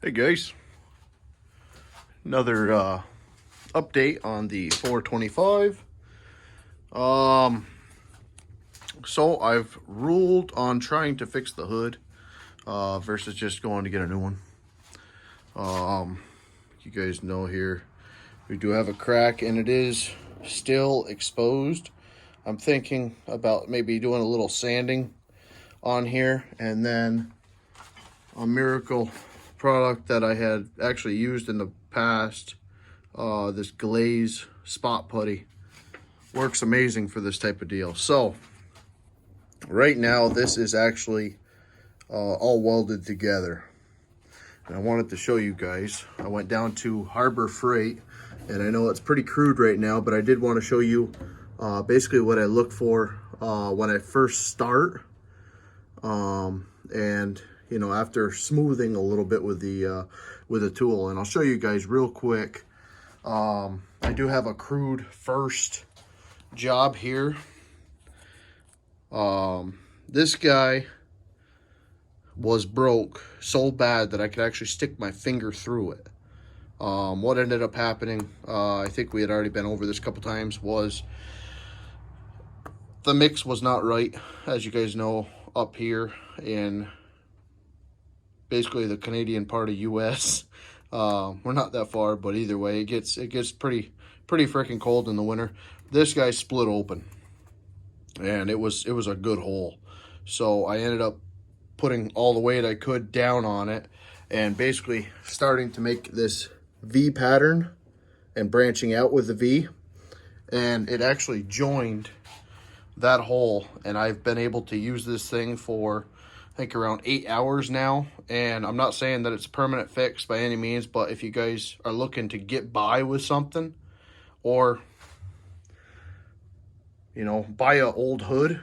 Hey guys, another update on the 425. So I've ruled on trying to fix the hood versus just going to get a new one. You guys know here we do have a crack and it is still exposed. I'm thinking about maybe doing a little sanding on here, and then a miracle product that I had actually used in the past, this glaze spot putty, works amazing for this type of deal. So right now this is actually all welded together, and I wanted to show you guys. I went down to Harbor Freight, and I know it's pretty crude right now, but I did want to show you basically what I look for when I first start, and you know, after smoothing a little bit with the tool. And I'll show you guys real quick. I do have a crude first job here. This guy was broke so bad that I could actually stick my finger through it. What ended up happening, I think we had already been over this a couple times, was the mix was not right. As you guys know, up here in basically the Canadian part of US, we're not that far, but either way, it gets pretty freaking cold in the winter. This guy split open, and it was a good hole. So I ended up putting all the weight I could down on it and basically starting to make this V pattern and branching out with the V, and it actually joined that hole. And I've been able to use this thing for I think around 8 hours now, and I'm not saying that it's a permanent fix by any means, but if you guys are looking to get by with something, or you know, buy an old hood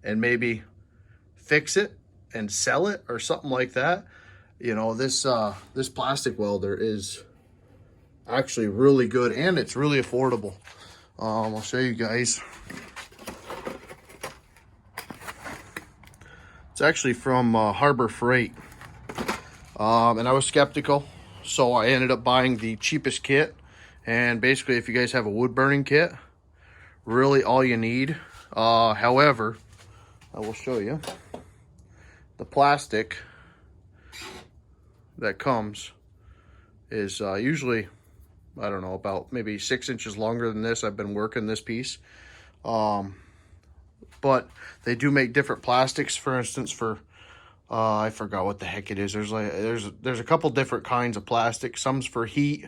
and maybe fix it and sell it or something like that, you know, this plastic welder is actually really good, and it's really affordable. I'll show you guys. It's actually from Harbor Freight, and I was skeptical, so I ended up buying the cheapest kit. And basically, if you guys have a wood burning kit, really all you need. However, I will show you the plastic that comes is usually, I don't know, about maybe 6 inches longer than this. I've been working this piece. But they do make different plastics. For instance, for I forgot what the heck it is. There's a couple different kinds of plastic. Some's for heat,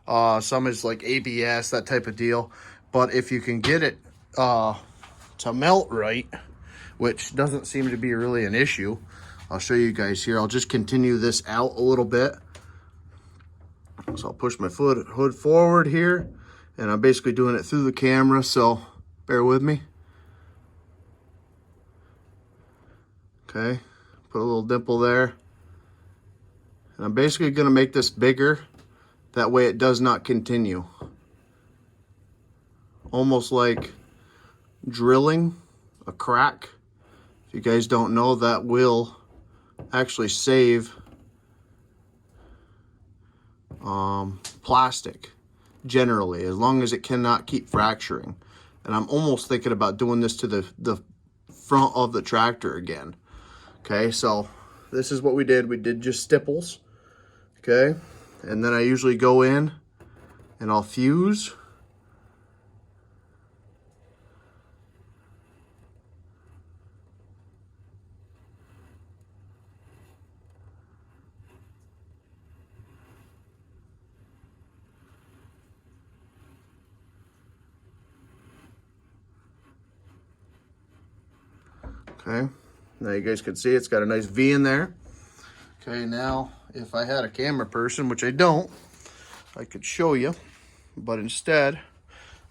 some is like ABS, that type of deal. But if you can get it to melt right, which doesn't seem to be really an issue, I'll show you guys here. I'll just continue this out a little bit. So I'll push my hood forward here, and I'm basically doing it through the camera, so bear with me. Okay, put a little dimple there. And I'm basically going to make this bigger. That way it does not continue. Almost like drilling a crack. If you guys don't know, that will actually save plastic generally, as long as it cannot keep fracturing. And I'm almost thinking about doing this to the front of the tractor again. Okay, so this is what we did. We did just stipples, okay? And then I usually go in and I'll fuse. Okay, now you guys can see it's got a nice V in there. Okay, now if I had a camera person, which I don't, I could show you, but instead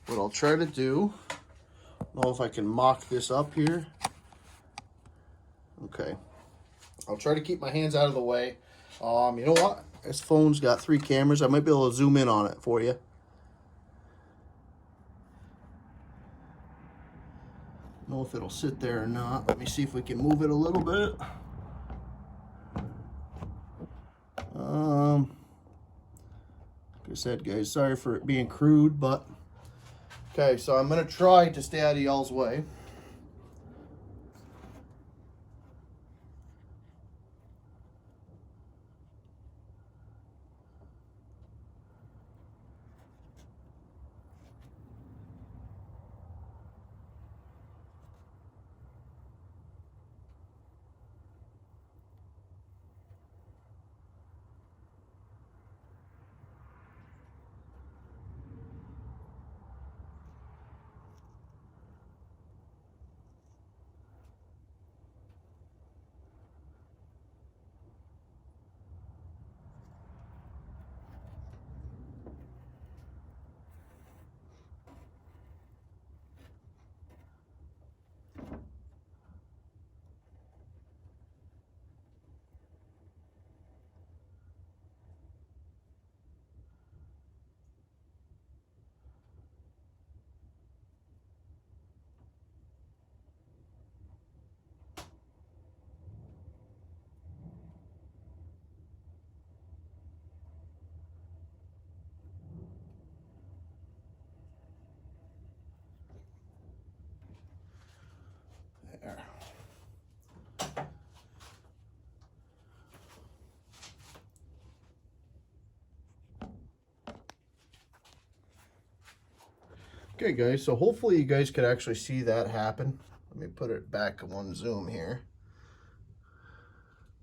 what I'll try to do, I don't know if I can mock this up here. Okay, I'll try to keep my hands out of the way. You know what, this phone's got 3 cameras. I might be able to zoom in on it for you. I don't know if it'll sit there or not. Let me see if we can move it a little bit. Like I said, guys, sorry for it being crude, but okay, so I'm gonna try to stay out of y'all's way. There. Okay, guys, so hopefully you guys could actually see that happen. Let me put it back on zoom here.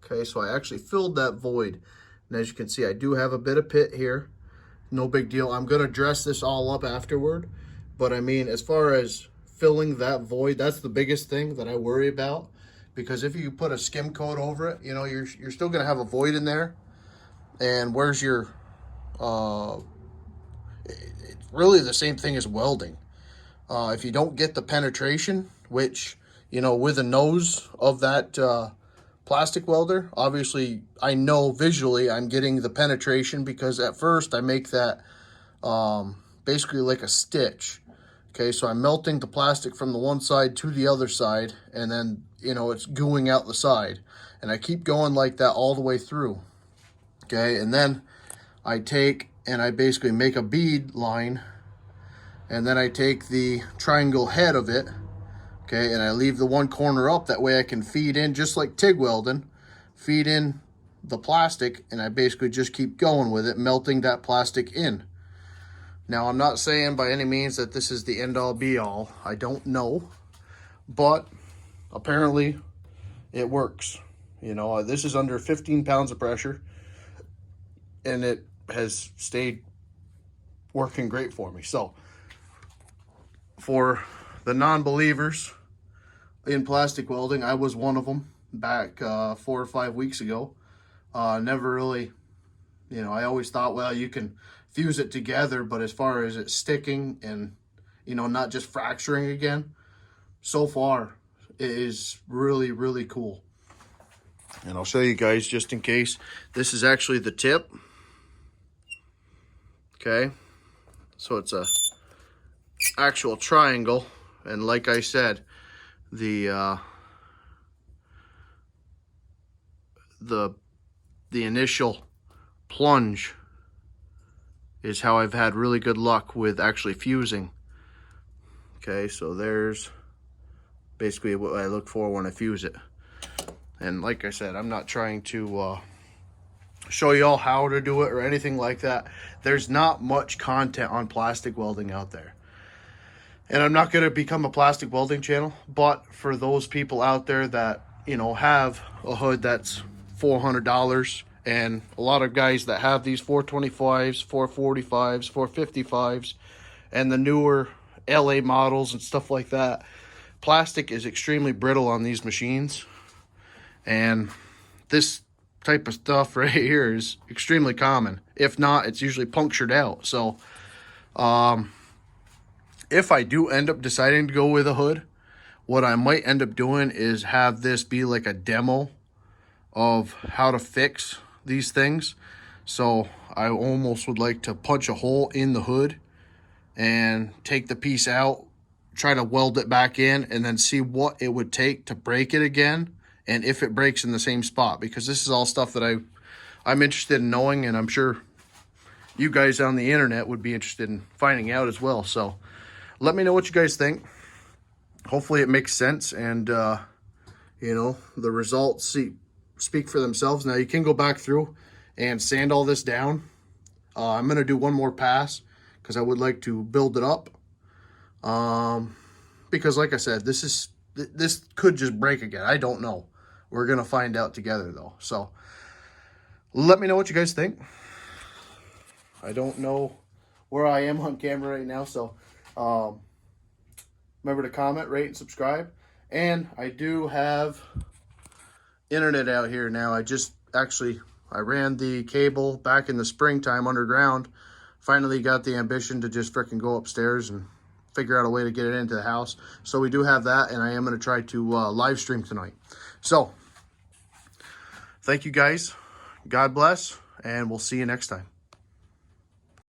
Okay, so I actually filled that void. And as you can see, I do have a bit of pit here. No big deal. I'm going to dress this all up afterward. But I mean, as far as filling that void, that's the biggest thing that I worry about. Because if you put a skim coat over it, you know, you're still going to have a void in there. And where's your... it's really the same thing as welding. If you don't get the penetration, which, you know, with the nose of that plastic welder, obviously I know visually I'm getting the penetration because at first I make that basically like a stitch. Okay, so I'm melting the plastic from the one side to the other side, and then, you know, it's gooing out the side. And I keep going like that all the way through. Okay, and then I take and I basically make a bead line, and then I take the triangle head of it, okay, and I leave the one corner up. That way I can feed in, just like TIG welding, feed in the plastic, and I basically just keep going with it, melting that plastic in. Now, I'm not saying by any means that this is the end-all be-all. I don't know, but apparently it works. You know, this is under 15 pounds of pressure, and it has stayed working great for me. So, for the non-believers in plastic welding, I was one of them back 4 or 5 weeks ago. Never really, you know, I always thought, well, you can fuse it together, but as far as it sticking and, you know, not just fracturing again, so far it is really, really cool. And I'll show you guys just in case. This is actually the tip. Okay, so it's a actual triangle, and like I said, the initial plunge is how I've had really good luck with actually fusing. Okay, so there's basically what I look for when I fuse it. And like I said, I'm not trying to show you all how to do it or anything like that. There's not much content on plastic welding out there. And I'm not going to become a plastic welding channel, but for those people out there that, you know, have a hood that's $400, and a lot of guys that have these 425s, 445s, 455s, and the newer LA models and stuff like that, plastic is extremely brittle on these machines. And this type of stuff right here is extremely common. If not, it's usually punctured out. So, if I do end up deciding to go with a hood, what I might end up doing is have this be like a demo of how to fix these things. So I almost would like to punch a hole in the hood and take the piece out, try to weld it back in, and then see what it would take to break it again, and if it breaks in the same spot, because this is all stuff that I'm interested in knowing, and I'm sure you guys on the internet would be interested in finding out as well. So let me know what you guys think. Hopefully it makes sense, and you know, the results speak for themselves. Now you can go back through and sand all this down. I'm going to do one more pass because I would like to build it up. Because like I said, this could just break again. I don't know. We're going to find out together though. So let me know what you guys think. I don't know where I am on camera right now. So remember to comment, rate, and subscribe. And I do have internet out here now. I ran the cable back in the springtime underground. Finally got the ambition to just freaking go upstairs and figure out a way to get it into the house. So we do have that, and I am going to try to live stream tonight. So thank you guys. God bless, and we'll see you next time.